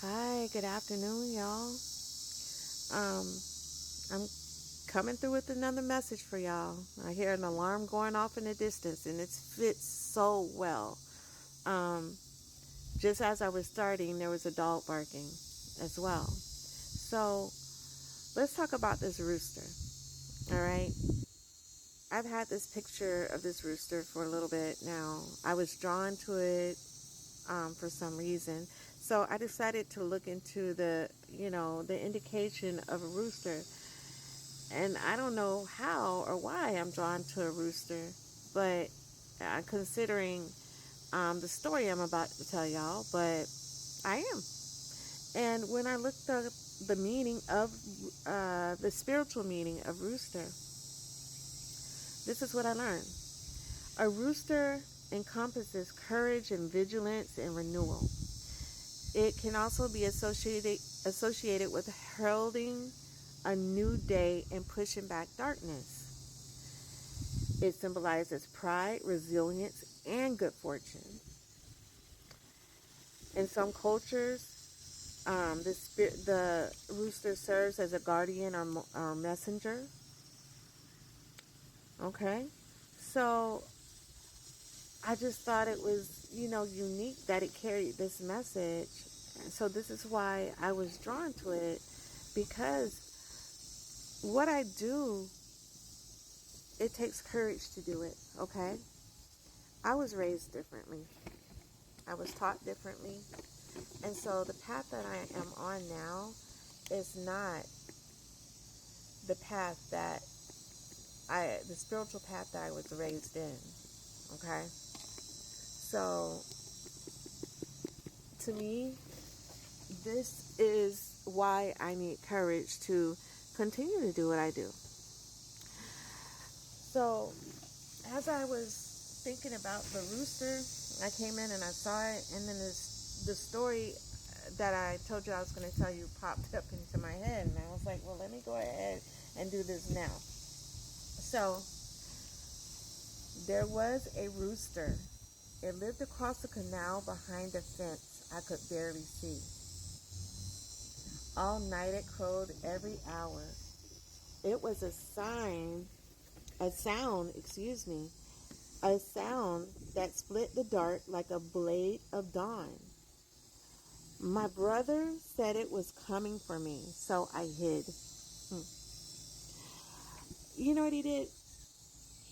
Hi, good afternoon, y'all. Um, I'm coming through with another message for y'all. I hear an alarm going off in the distance, and it fits so well. Um, just as I was starting, there was a dog barking as well. So let's talk about this rooster. All right. I've had this picture of this rooster for a little bit now. I was drawn to it for some reason. So I decided to look into the indication of a rooster. And I don't know how or why I'm drawn to a rooster, but considering the story I'm about to tell y'all, but I am. And when I looked up the meaning of the spiritual meaning of rooster, this is what I learned. A rooster encompasses courage and vigilance and renewal. It can also be associated with heralding a new day and pushing back darkness. It symbolizes pride, resilience, and good fortune. In some cultures, the rooster serves as a guardian or messenger. Okay, so I just thought it was, unique that it carried this message. So this is why I was drawn to it, because what I do, it takes courage to do it. Okay, I was raised differently. I was taught differently. And so the path that I am on now is not the path the spiritual path that I was raised in. Okay? So to me, this is why I need courage to continue to do what I do. So as I was thinking about the rooster, I came in and I saw it, and then the story that I told you I was going to tell you popped up into my head, and I was like, well, let me go ahead and do this now. So there was a rooster. It lived across the canal behind a fence I could barely see. All night it crowed every hour. It was a sound that split the dark like a blade of dawn. My brother said it was coming for me, so I hid. You know what he did?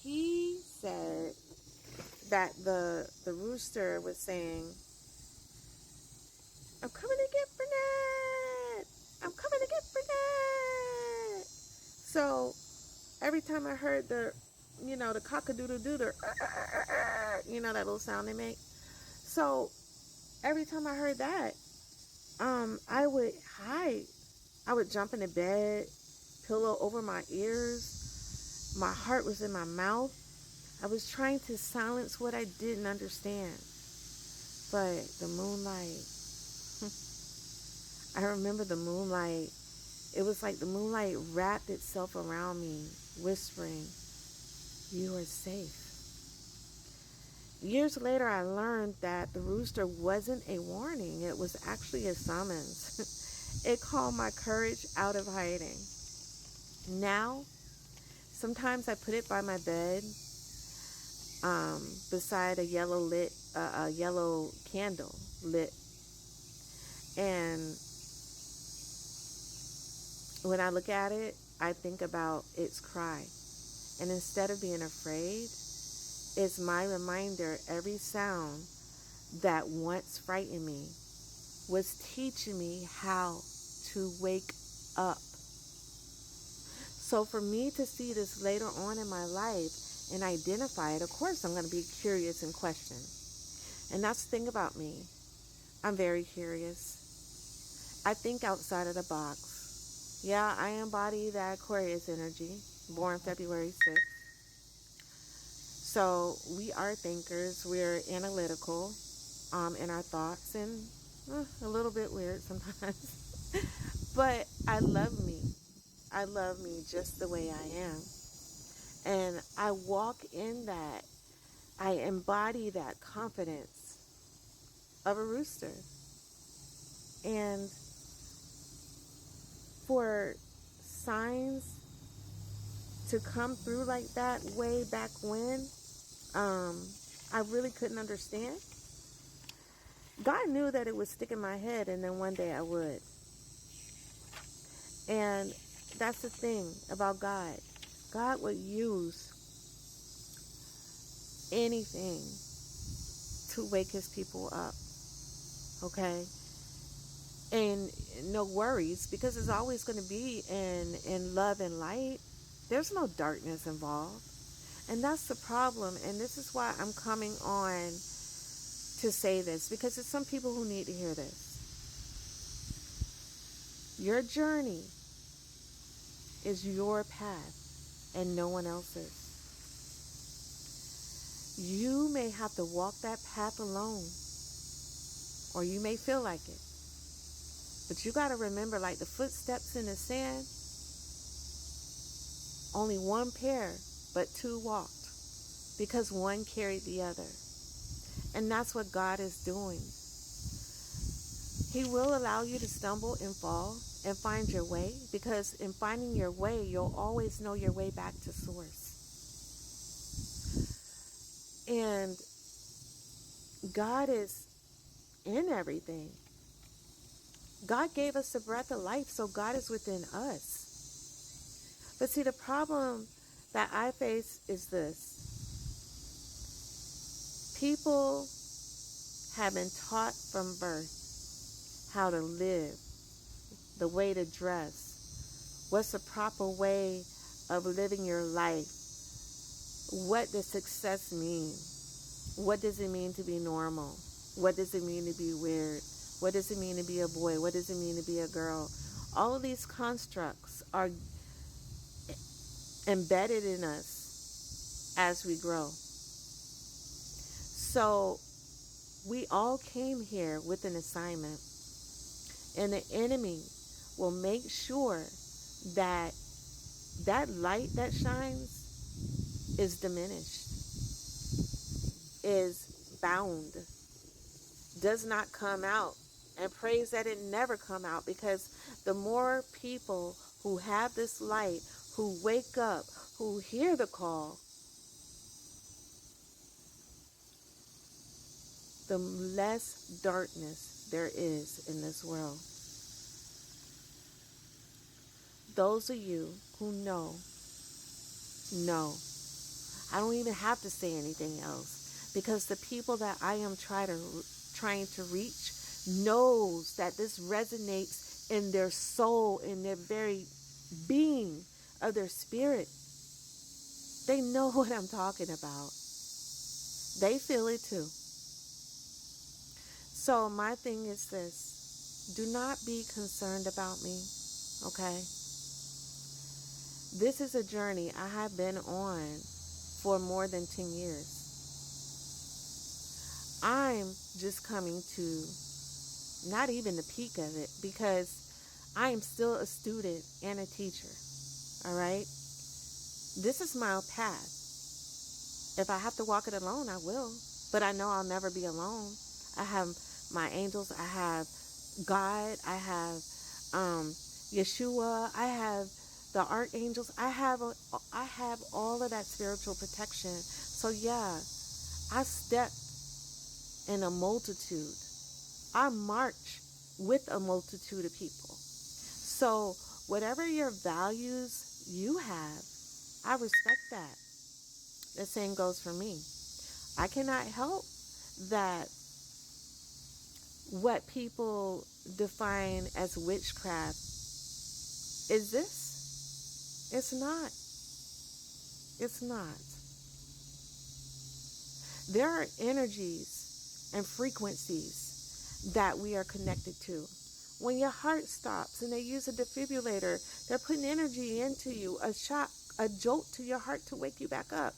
He said that the rooster was saying, "I'm coming to get Burnett! I'm coming to get Burnett!" So every time I heard the cock-a-doodle-doo, that little sound they make. So every time I heard that, I would hide. I would jump into bed, pillow over my ears. My heart was in my mouth. I was trying to silence what I didn't understand. But the moonlight, I remember the moonlight. It was like the moonlight wrapped itself around me, whispering, "You are safe." Years later, I learned that the rooster wasn't a warning. It was actually a summons. It called my courage out of hiding. Now, sometimes I put it by my bed, beside a yellow candle lit. And when I look at it, I think about its cry. And instead of being afraid, it's my reminder every sound that once frightened me was teaching me how to wake up. So for me to see this later on in my life and identify it, of course I'm going to be curious and question. And that's the thing about me. I'm very curious. I think outside of the box. Yeah, I embody that Aquarius energy, born February 6th. So we are thinkers. We're analytical in our thoughts, and a little bit weird sometimes. But I love me. I love me just the way I am. And I walk in that. I embody that confidence of a rooster. And for signs to come through like that way back when, I really couldn't understand. God knew that it would stick in my head, and then one day I would. And that's the thing about God. God would use anything to wake his people up. Okay? And no worries, because it's always going to be in love and light. There's no darkness involved. And that's the problem. And this is why I'm coming on to say this, because there's some people who need to hear this. Your journey is your path and no one else's. You may have to walk that path alone, or you may feel like it. But you got to remember, like the footsteps in the sand, only one pair, but two walked, because one carried the other. And that's what God is doing. He will allow you to stumble and fall and find your way, because in finding your way, you'll always know your way back to source. And God is in everything. God gave us the breath of life, so God is within us. But see, the problem that I face is this. People have been taught from birth how to live, the way to dress, what's the proper way of living your life, what does success mean, what does it mean to be normal, what does it mean to be weird, what does it mean to be a boy, what does it mean to be a girl. All of these constructs are embedded in us as we grow. So we all came here with an assignment, and the enemy will make sure that that light that shines is diminished, is bound, does not come out, and prays that it never come out, because the more people who have this light, who wake up, who hear the call, the less darkness there is in this world. Those of you who know. I don't even have to say anything else, because the people that I am trying to reach knows that this resonates in their soul, in their very being of their spirit. They know what I'm talking about. They feel it too. So my thing is this. Do not be concerned about me, okay? This is a journey I have been on for more than 10 years. I'm just coming to not even the peak of it, because I am still a student and a teacher, all right? This is my path. If I have to walk it alone, I will, but I know I'll never be alone. I have my angels, I have God, I have Yeshua, I have the archangels, I have all of that spiritual protection. So yeah, I step in a multitude. I march with a multitude of people. So whatever your values you have, I respect that. The same goes for me. I cannot help that what people define as witchcraft is this. It's not. It's not. There are energies and frequencies that we are connected to. When your heart stops and they use a defibrillator, they're putting energy into you, a shock, a jolt to your heart to wake you back up.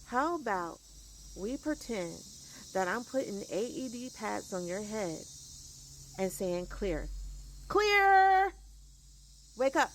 How about we pretend that I'm putting AED pads on your head and saying clear. Clear! Wake up.